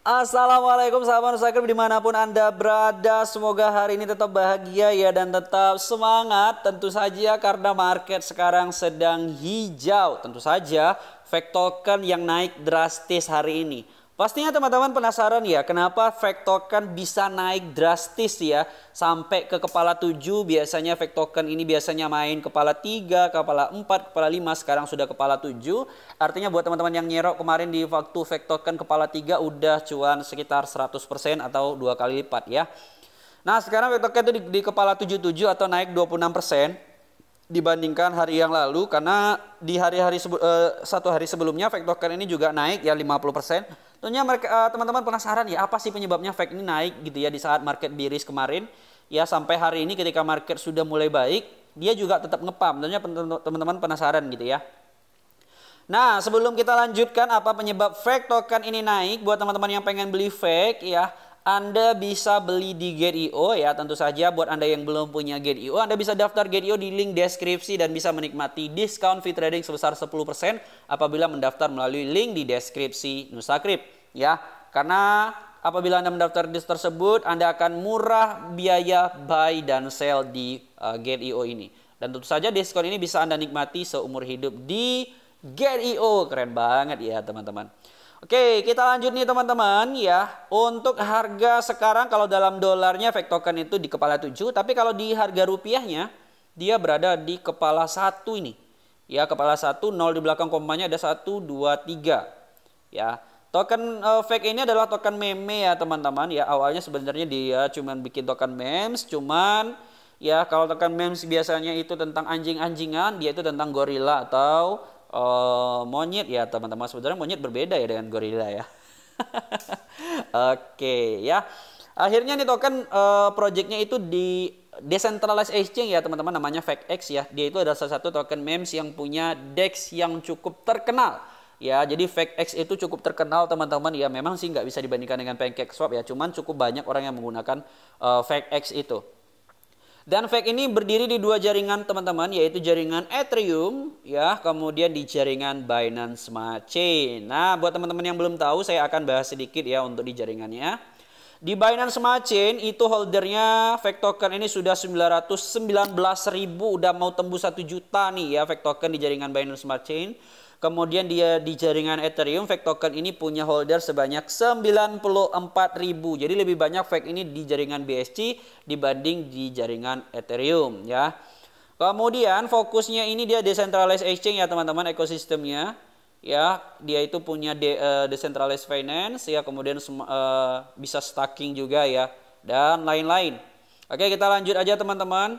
Assalamualaikum sahabat Nusakrip dimanapun Anda berada. Semoga hari ini tetap bahagia ya dan tetap semangat. Tentu saja karena market sekarang sedang hijau. Tentu saja fake token yang naik drastis hari ini. Pastinya teman-teman penasaran ya kenapa fake token bisa naik drastis ya. Sampai ke kepala 7 biasanya fake token ini biasanya main kepala 3, kepala 4, kepala 5. Sekarang sudah kepala 7. Artinya buat teman-teman yang nyerok kemarin di waktu fake token kepala 3 udah cuan sekitar 100% atau 2 kali lipat ya. Nah sekarang fake token itu di kepala 77 atau naik 26% dibandingkan hari yang lalu, karena di hari-hari satu hari sebelumnya fake token ini juga naik ya 50%. Tentunya teman-teman penasaran ya apa sih penyebabnya fake ini naik gitu ya di saat market bearish kemarin ya, sampai hari ini ketika market sudah mulai baik dia juga tetap ngepam. Tentunya teman-teman penasaran gitu ya. Nah sebelum kita lanjutkan apa penyebab fake token ini naik, buat teman-teman yang pengen beli fake ya, Anda bisa beli di Get.io ya. Tentu saja buat Anda yang belum punya Get.io, Anda bisa daftar Get.io di link deskripsi dan bisa menikmati diskon fee trading sebesar 10% apabila mendaftar melalui link di deskripsi Nusakrip ya. Karena apabila Anda mendaftar di tersebut, Anda akan murah biaya buy dan sell di Get.io ini. Dan tentu saja diskon ini bisa Anda nikmati seumur hidup di Get.io. Keren banget ya teman-teman. Oke, kita lanjut nih teman-teman ya. Untuk harga sekarang kalau dalam dolarnya fake token itu di kepala 7, tapi kalau di harga rupiahnya dia berada di kepala 1 ini. Ya, kepala 1, 0 di belakang komanya ada 1 2 3. Ya. Token fake ini adalah token meme ya teman-teman ya. Awalnya sebenarnya dia cuman bikin token memes, cuman ya kalau token memes biasanya itu tentang anjing-anjingan, dia itu tentang gorila atau monyet ya teman-teman. Sebenarnya monyet berbeda ya dengan gorila ya. Oke ya. Akhirnya nih token projectnya itu di decentralized exchange ya teman-teman, namanya FakeX ya. Dia itu adalah salah satu token memes yang punya DEX yang cukup terkenal. Ya, jadi FakeX itu cukup terkenal teman-teman ya. Memang sih nggak bisa dibandingkan dengan PancakeSwap ya. Cuman cukup banyak orang yang menggunakan FakeX itu. Dan fake ini berdiri di dua jaringan teman-teman, yaitu jaringan Ethereum ya, kemudian di jaringan Binance Smart Chain. Nah, buat teman-teman yang belum tahu, saya akan bahas sedikit ya untuk di jaringannya. Di Binance Smart Chain itu holdernya fake token ini sudah 919.000, udah mau tembus 1 juta nih ya fake token di jaringan Binance Smart Chain. Kemudian dia di jaringan Ethereum fake token ini punya holder sebanyak 94.000. Jadi lebih banyak fake ini di jaringan BSC dibanding di jaringan Ethereum ya. Kemudian fokusnya ini dia decentralized exchange ya teman-teman, ekosistemnya. Ya, dia itu punya decentralized finance ya, kemudian bisa staking juga ya dan lain-lain. Oke, kita lanjut aja teman-teman.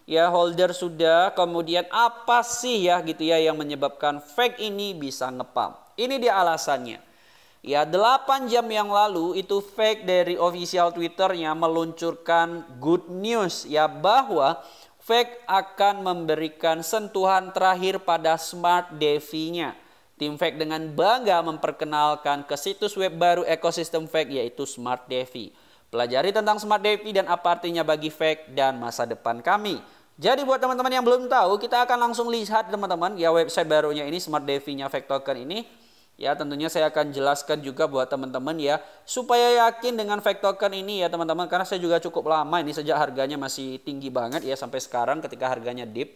Ya, holder sudah, kemudian apa sih ya gitu ya yang menyebabkan fake ini bisa ngepump? Ini dia alasannya. Ya, 8 jam yang lalu itu fake dari official Twitternya meluncurkan good news ya, bahwa fake akan memberikan sentuhan terakhir pada Smart DeFi-nya. Tim fake dengan bangga memperkenalkan ke situs web baru ekosistem fake yaitu Smart DeFi. Pelajari tentang Smart DeFi dan apa artinya bagi fake dan masa depan kami. Jadi buat teman-teman yang belum tahu, kita akan langsung lihat teman-teman ya website barunya ini, Smart DeFi-nya fake token ini. Ya tentunya saya akan jelaskan juga buat teman-teman ya, supaya yakin dengan fake token ini ya teman-teman. Karena saya juga cukup lama ini sejak harganya masih tinggi banget ya sampai sekarang ketika harganya dip.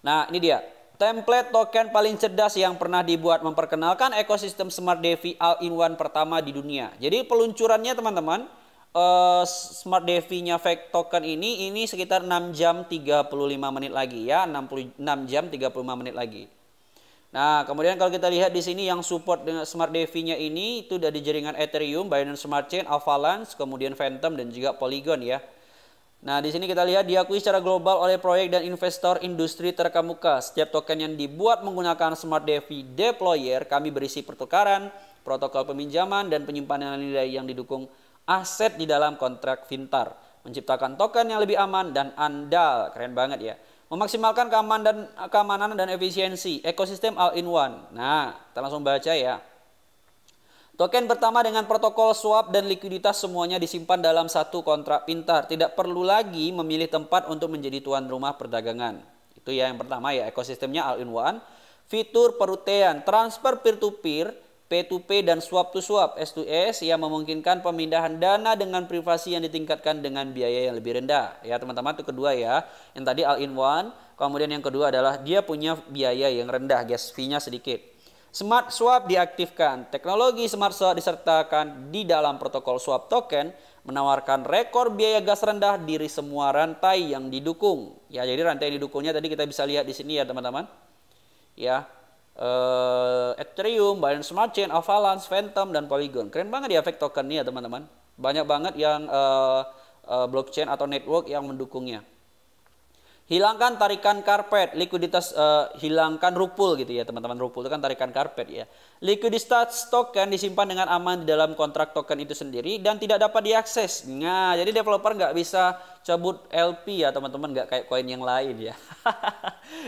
Nah ini dia, template token paling cerdas yang pernah dibuat memperkenalkan ekosistem Smart DeFi all-in-one pertama di dunia. Jadi peluncurannya teman-teman, Smart DeFi-nya fake token ini sekitar 6 jam 35 menit lagi ya, 6 jam 35 menit lagi. Nah, kemudian kalau kita lihat di sini yang support dengan Smart DeFi-nya ini itu dari jaringan Ethereum, Binance Smart Chain, Avalanche, kemudian Phantom dan juga Polygon ya. Nah, di sini kita lihat diakui secara global oleh proyek dan investor industri terkemuka. Setiap token yang dibuat menggunakan Smart DeFi Deployer kami berisi pertukaran, protokol peminjaman dan penyimpanan nilai yang didukung aset di dalam kontrak pintar, menciptakan token yang lebih aman dan andal. Keren banget ya. Memaksimalkan keamanan dan efisiensi ekosistem all-in-one. Nah, kita langsung baca ya. Token pertama dengan protokol swap dan likuiditas semuanya disimpan dalam satu kontrak pintar. Tidak perlu lagi memilih tempat untuk menjadi tuan rumah perdagangan. Itu ya yang pertama ya, ekosistemnya all-in-one. Fitur perutean, transfer peer-to-peer, P2P dan swap to swap S2S yang memungkinkan pemindahan dana dengan privasi yang ditingkatkan dengan biaya yang lebih rendah. Ya teman-teman, itu kedua ya. Yang tadi all in one, kemudian yang kedua adalah dia punya biaya yang rendah, gas fee-nya sedikit. Smart swap diaktifkan. Teknologi smart swap disertakan di dalam protokol swap token menawarkan rekor biaya gas rendah dari semua rantai yang didukung. Ya, jadi rantai yang didukungnya tadi kita bisa lihat di sini ya teman-teman. Ya. Ethereum, Binance Smart Chain, Avalanche, Phantom, dan Polygon. Keren banget ya fake token ini ya teman-teman. Banyak banget yang blockchain atau network yang mendukungnya. Hilangkan tarikan karpet, likuiditas, hilangkan rupul gitu ya teman-teman. Rupul itu kan tarikan karpet ya. Likuiditas token disimpan dengan aman di dalam kontrak token itu sendiri dan tidak dapat diakses. Nah, jadi developer nggak bisa cabut LP ya teman-teman, nggak kayak koin yang lain ya.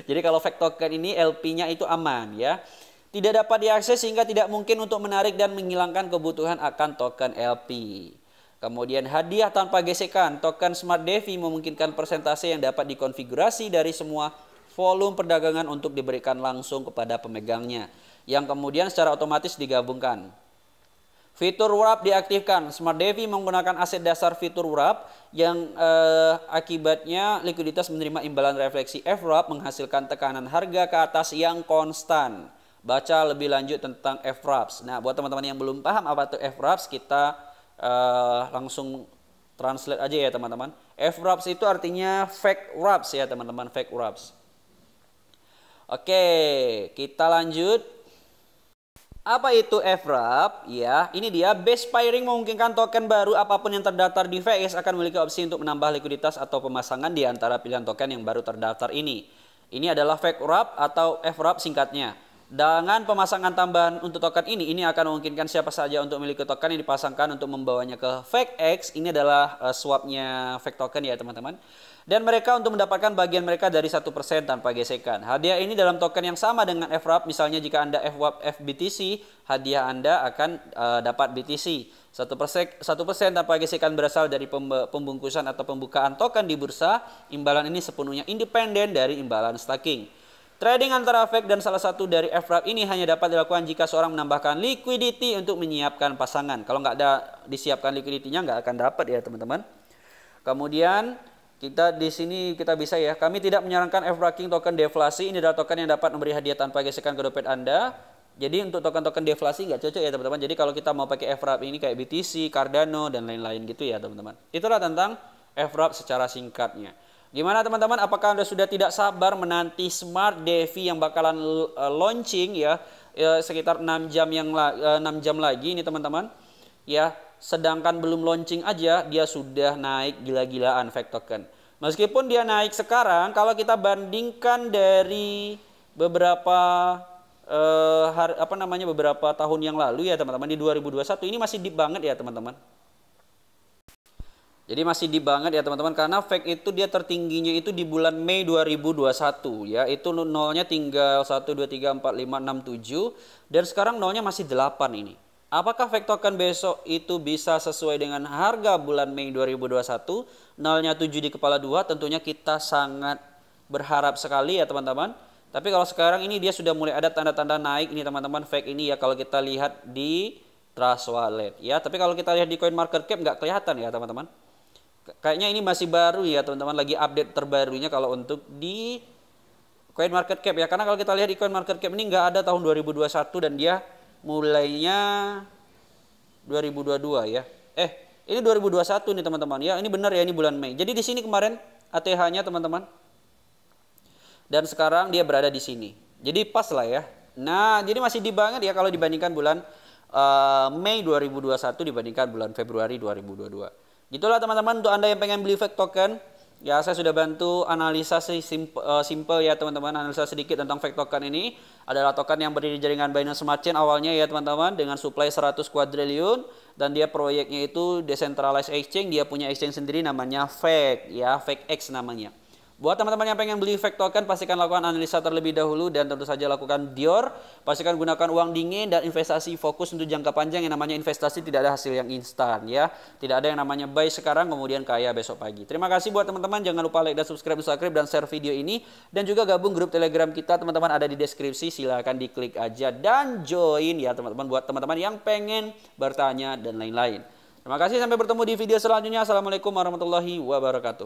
Jadi kalau fake token ini LP-nya itu aman ya. Tidak dapat diakses sehingga tidak mungkin untuk menarik dan menghilangkan kebutuhan akan token LP. Kemudian hadiah tanpa gesekan, token Smart DeFi memungkinkan persentase yang dapat dikonfigurasi dari semua volume perdagangan untuk diberikan langsung kepada pemegangnya, yang kemudian secara otomatis digabungkan. Fitur wrap diaktifkan. Smart DeFi menggunakan aset dasar fitur wrap yang akibatnya likuiditas menerima imbalan refleksi FWrap menghasilkan tekanan harga ke atas yang konstan. Baca lebih lanjut tentang FWraps. Nah, buat teman-teman yang belum paham apa itu FWraps, kita langsung translate aja ya teman-teman. FWraps itu artinya fake wraps ya teman-teman, fake wraps. Oke, kita lanjut. Apa itu FWrap? Ya, ini dia. Base pairing memungkinkan token baru apapun yang terdaftar di FX akan memiliki opsi untuk menambah likuiditas atau pemasangan di antara pilihan token yang baru terdaftar ini. Ini adalah fake wrap atau FWrap singkatnya. Dengan pemasangan tambahan untuk token ini akan memungkinkan siapa saja untuk memiliki token yang dipasangkan untuk membawanya ke FakeX. Ini adalah swapnya fake token ya teman-teman. Dan mereka untuk mendapatkan bagian mereka dari 1% tanpa gesekan. Hadiah ini dalam token yang sama dengan FWrap. Misalnya jika Anda FWrap FBTC, hadiah Anda akan dapat BTC. 1% tanpa gesekan berasal dari pembungkusan atau pembukaan token di bursa. Imbalan ini sepenuhnya independen dari imbalan staking. Trading antara fake dan salah satu dari FWrap ini hanya dapat dilakukan jika seorang menambahkan liquidity untuk menyiapkan pasangan. Kalau nggak ada disiapkan liquidity-nya nggak akan dapat ya teman-teman. Kemudian kita di sini kita bisa ya, kami tidak menyarankan FWraping token deflasi. Ini adalah token yang dapat memberi hadiah tanpa gesekan ke dompet Anda. Jadi untuk token-token deflasi nggak cocok ya teman-teman. Jadi kalau kita mau pakai FWrap ini kayak BTC, Cardano dan lain-lain gitu ya teman-teman. Itulah tentang FWrap secara singkatnya. Gimana teman-teman, apakah Anda sudah tidak sabar menanti Smart DeFi yang bakalan launching ya, sekitar 6 jam lagi ini teman-teman. Ya, sedangkan belum launching aja dia sudah naik gila-gilaan fake token. Meskipun dia naik sekarang, kalau kita bandingkan dari beberapa beberapa tahun yang lalu ya teman-teman, di 2021 ini masih deep banget ya teman-teman. Jadi masih deep banget ya teman-teman, karena fake itu dia tertingginya itu di bulan Mei 2021 ya. Itu nolnya tinggal 1, 2, 3, 4, 5, 6, 7. Dan sekarang nolnya masih 8 ini. Apakah fake token besok itu bisa sesuai dengan harga bulan Mei 2021? Nolnya 7 di kepala 2, tentunya kita sangat berharap sekali ya teman-teman. Tapi kalau sekarang ini dia sudah mulai ada tanda-tanda naik ini teman-teman, fake ini ya kalau kita lihat di Trust Wallet ya. Tapi kalau kita lihat di CoinMarketCap nggak kelihatan ya teman-teman. Kayaknya ini masih baru ya teman-teman, lagi update terbarunya kalau untuk di CoinMarketCap ya. Karena kalau kita lihat di CoinMarketCap ini nggak ada tahun 2021 dan dia mulainya 2022 ya. Ini 2021 nih teman-teman ya. Ini benar ya, ini bulan Mei. Jadi di sini kemarin ATH-nya teman-teman. Dan sekarang dia berada di sini. Jadi pas lah ya. Nah, jadi masih di banget ya kalau dibandingkan bulan Mei 2021 dibandingkan bulan Februari 2022. Gitulah teman-teman, untuk Anda yang pengen beli fake token, ya saya sudah bantu analisa simple ya teman-teman, analisa sedikit tentang fake token ini. Adalah token yang berdiri di jaringan Binance Smart Chain awalnya ya teman-teman, dengan supply 100 kuadriliun, dan dia proyeknya itu decentralized exchange, dia punya exchange sendiri namanya Fake ya, FakeX namanya. Buat teman-teman yang pengen beli fake token, pastikan lakukan analisa terlebih dahulu dan tentu saja lakukan Dior. Pastikan gunakan uang dingin dan investasi fokus untuk jangka panjang. Yang namanya investasi tidak ada hasil yang instan ya. Tidak ada yang namanya buy sekarang kemudian kaya besok pagi. Terima kasih buat teman-teman. Jangan lupa like dan subscribe dan share video ini. Dan juga gabung grup Telegram kita, teman-teman, ada di deskripsi. Silahkan diklik aja dan join ya teman-teman, buat teman-teman yang pengen bertanya dan lain-lain. Terima kasih, sampai bertemu di video selanjutnya. Assalamualaikum warahmatullahi wabarakatuh.